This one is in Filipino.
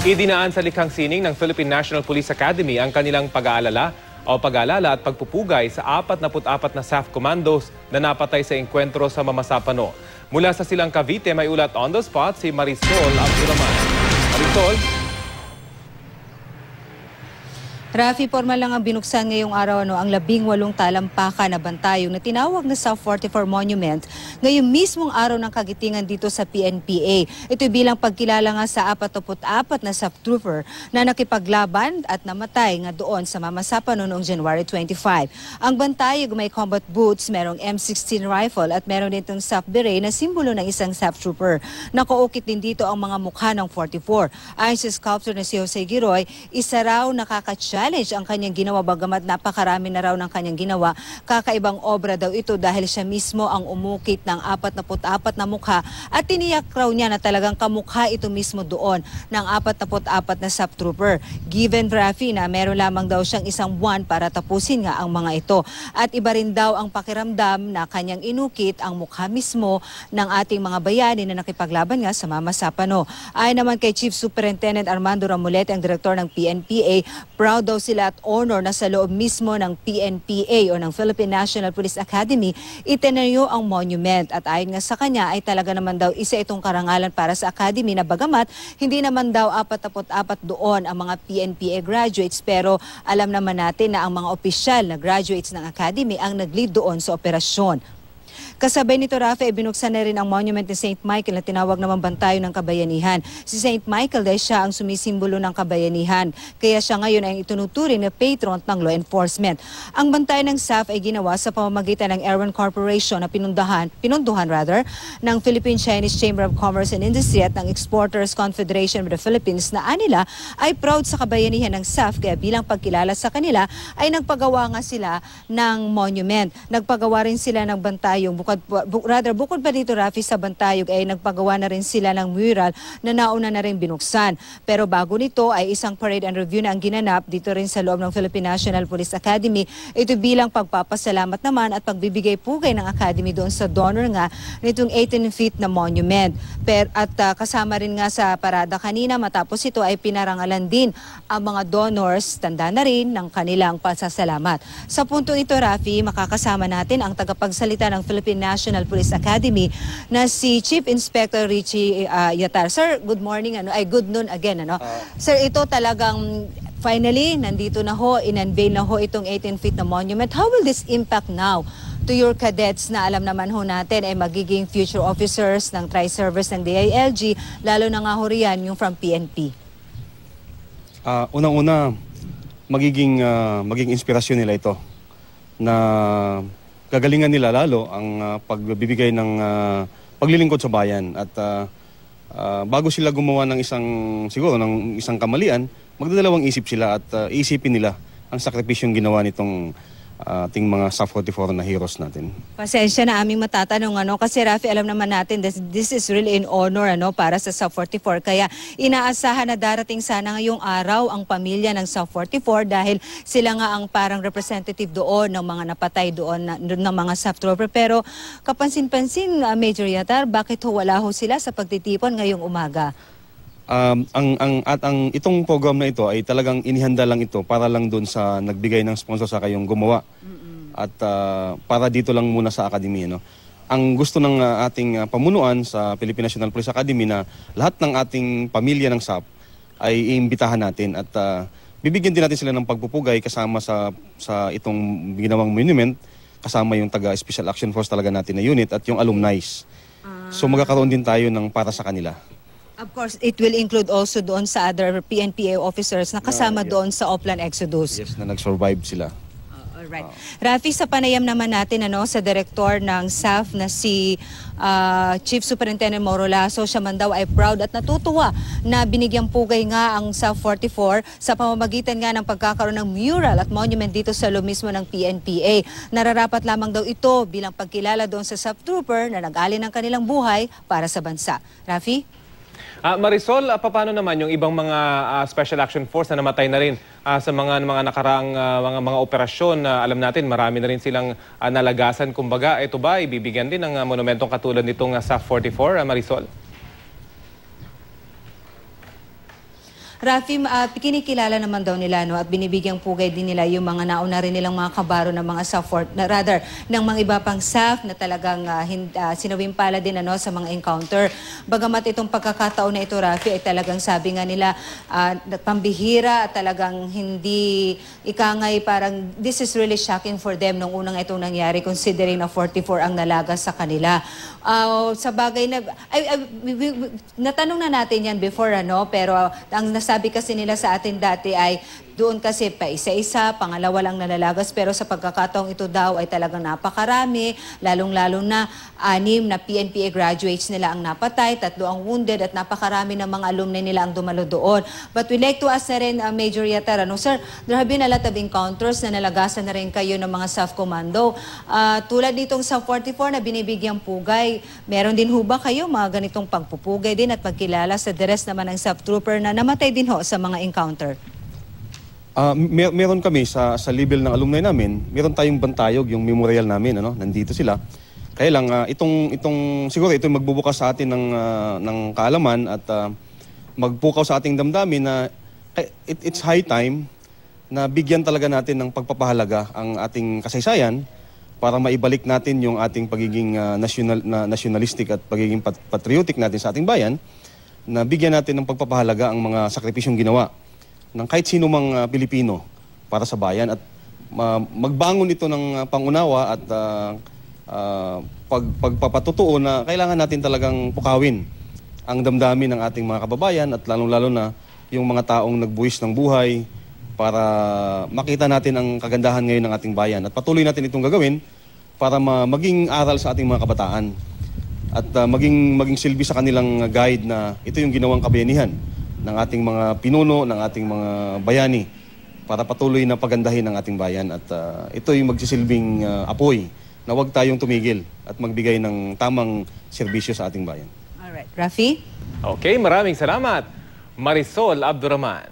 Idinaan sa likhang sining ng Philippine National Police Academy ang kanilang pag-aalala at pagpupugay sa 44 na SAF commandos na napatay sa engkwentro sa Mamasapano. Mula sa Silang Cavite, may ulat on the spot si Marisol Abdulaman. Marisol? Rafi, formal lang ang binuksan ngayong araw ang 18 talampakan na bantayog na tinawag na SAF 44 Monument ngayong mismong araw ng kagitingan dito sa PNPA. Ito bilang pagkilala nga sa 44 na SAF trooper na nakipaglaban at namatay nga doon sa Mamasapano noong January 25. Ang bantayog may combat boots, merong M16 rifle at meron din itong SAF beret na simbolo ng isang SAF trooper. Nakaukit din dito ang mga mukha ng 44. Ayon sa sculptor na si Jose Giroy, isa raw nakaka-challenge ang kanyang ginawa bagamat napakarami na raw ng kanyang ginawa. Kakaibang obra daw ito dahil siya mismo ang umukit ng 44 na mukha at tiniyak raw niya na talagang kamukha ito mismo doon ng 44 na SAF trooper. Given Rafi na meron lamang daw siyang isang buwan para tapusin nga ang mga ito. At iba rin daw ang pakiramdam na kanyang inukit ang mukha mismo ng ating mga bayani na nakipaglaban nga sa Mamasapano. Ayon naman kay Chief Superintendent Armando Ramulete, ang direktor ng PNPA, proud daw sila at honor na sa loob mismo ng PNPA o ng Philippine National Police Academy itinayo ang monument. At ayon nga sa kanya ay talaga naman daw isa itong karangalan para sa Academy na bagamat hindi naman daw 44 doon ang mga PNPA graduates, pero alam naman natin na ang mga opisyal na graduates ng Academy ang nag-lead doon sa operasyon. Kasabay nito, Rafa, binuksan na rin ang monument ni St. Michael na tinawag naman bantayo ng kabayanihan. Si St. Michael dahil siya ang sumisimbolo ng kabayanihan. Kaya siya ngayon ay itunuturing na patron ng law enforcement. Ang bantayo ng SAF ay ginawa sa pamamagitan ng Airone Corporation na pinunduhan ng Philippine-Chinese Chamber of Commerce and Industry at ng Exporters Confederation of the Philippines na anila ay proud sa kabayanihan ng SAF, kaya bilang pagkilala sa kanila ay nagpagawa nga sila ng monument. Nagpagawa rin sila ng bantayong bukod pa dito, Rafi, sa bantayog ay nagpagawa na rin sila ng mural na nauna na rin binuksan. Pero bago nito ay isang parade and review na ang ginanap dito rin sa loob ng Philippine National Police Academy. Ito bilang pagpapasalamat naman at pagbibigay pugay ng Academy doon sa donor nga nitong 18 feet na monument. Kasama rin nga sa parada kanina matapos ito ay pinarangalan din ang mga donors, tanda na rin ng kanilang pasasalamat. Sa puntong ito, Rafi, makakasama natin ang tagapagsalita ng Philippine National Police Academy na si Chief Inspector Richie Yatar. Sir, good morning. Good noon again. Sir, ito talagang finally nandito na ho, in-unveil na ho itong 18 feet na monument. How will this impact now to your cadets na alam naman ho natin ay magiging future officers ng tri-service ng DILG, lalo na nga ho riyan yung from PNP? Unang-una, magiging inspirasyon nila ito na gagalingan nila lalo ang pagbibigay ng paglilingkod sa bayan. At bago sila gumawa ng isang kamalian, magdadalawang isip sila at isipin nila ang sakripisyong ginawa nitong ating mga SAF 44 na heroes natin. Pasensya na aming matatanong kasi Rafi, alam naman natin this is really in honor para sa SAF 44, kaya inaasahan na darating sana ngayong araw ang pamilya ng SAF 44 dahil sila nga ang parang representative doon ng mga napatay doon ng mga SAF trooper. Pero kapansin-pansin, Major Yatar, bakit wala sila sa pagtitipon ngayong umaga? Itong program na ito ay talagang inihanda lang ito para lang doon sa nagbigay ng sponsor sa kayong gumawa. At para dito lang muna sa Academy. Ang gusto ng ating pamunuan sa Philippine National Police Academy na lahat ng ating pamilya ng SAF ay iimbitahan natin at bibigyan din natin sila ng pagpupugay kasama sa itong ginawang monument, kasama yung taga-Special Action Force talaga natin na unit at yung alumni. So magkakaroon din tayo ng para sa kanila. Of course, it will include also doon sa other PNPA officers na kasama doon sa Oplan Exodus. Yes, na nag-survive sila. Alright. Rafi, sa panayam naman natin sa direktor ng SAF na si Chief Superintendent Mauro Lasso, siya man daw ay proud at natutuwa na binigyang pugay nga ang SAF 44 sa pamamagitan nga ng pagkakaroon ng mural at monument dito sa loob mismo ng PNPA. Nararapat lamang daw ito bilang pagkilala doon sa SAF trooper na nag-alin ng kanilang buhay para sa bansa. Rafi? Marisol, paano naman yung ibang mga Special Action Force na namatay na rin sa mga nakaraang mga operasyon? Alam natin, marami na rin silang nalagasan. Kumbaga, ito ba, ibibigyan din ng monumentong katulad nitong SAF 44, Marisol? Rafi, kinikilala naman daw nila no, at binibigyang pugay din nila yung mga nauna rin nilang mga kabaro ng mga ng mga iba pang staff na talagang sinawimpala din ano, sa mga encounter. Bagamat itong pagkakataon na ito, Rafi, ay talagang sabi nga nila pambihira at talagang hindi ikangay parang this is really shocking for them nung unang itong nangyari considering na 44 ang nalagas sa kanila. Sa bagay na natanong na natin yan before ano, pero ang nasabi kasi nila sa atin dati ay doon kasi pa isa-isa, pangalawa lang nalalagas, pero sa pagkakataong ito daw ay talagang napakarami, lalong-lalo na 6 na PNPA graduates nila ang napatay, 3 ang wounded at napakarami ng mga alumni nila ang dumalo doon. But we'd like to ask na rin Major Yatara, no, sir, there have been a lot of encounters na nalagasan na rin kayo ng mga staff commando. Tulad nitong sa 44 na binibigyang pugay, meron din ho ba kayo mga ganitong pagpupugay din at pagkilala sa the rest naman ng staff trooper na namatay din ho sa mga encounter? Meron kami sa level ng alumni namin, meron tayong bantayog, yung memorial namin, ano, nandito sila. Kaya lang, siguro ito magbubukas sa atin ng kaalaman at magpukaw sa ating damdamin na it's high time na bigyan talaga natin ng pagpapahalaga ang ating kasaysayan para maibalik natin yung ating pagiging nationalistic at pagiging patriotic natin sa ating bayan, na bigyan natin ng pagpapahalaga ang mga sakripisyong ginawa ng kahit sino mang Pilipino para sa bayan at magbangon ito ng pangunawa at pagpapatutuo na kailangan natin talagang pukawin ang damdamin ng ating mga kababayan at lalong-lalo na yung mga taong nagbuwis ng buhay para makita natin ang kagandahan ngayon ng ating bayan. At patuloy natin itong gagawin para maging aral sa ating mga kabataan at maging silbi sa kanilang guide na ito yung ginawang kabayanihan ng ating mga pinuno, ng ating mga bayani para patuloy na pagandahin ang ating bayan. At ito yung magsisilbing apoy na huwag tayong tumigil at magbigay ng tamang serbisyo sa ating bayan. Alright. Rafi? Okay, maraming salamat. Marisol Abduraman.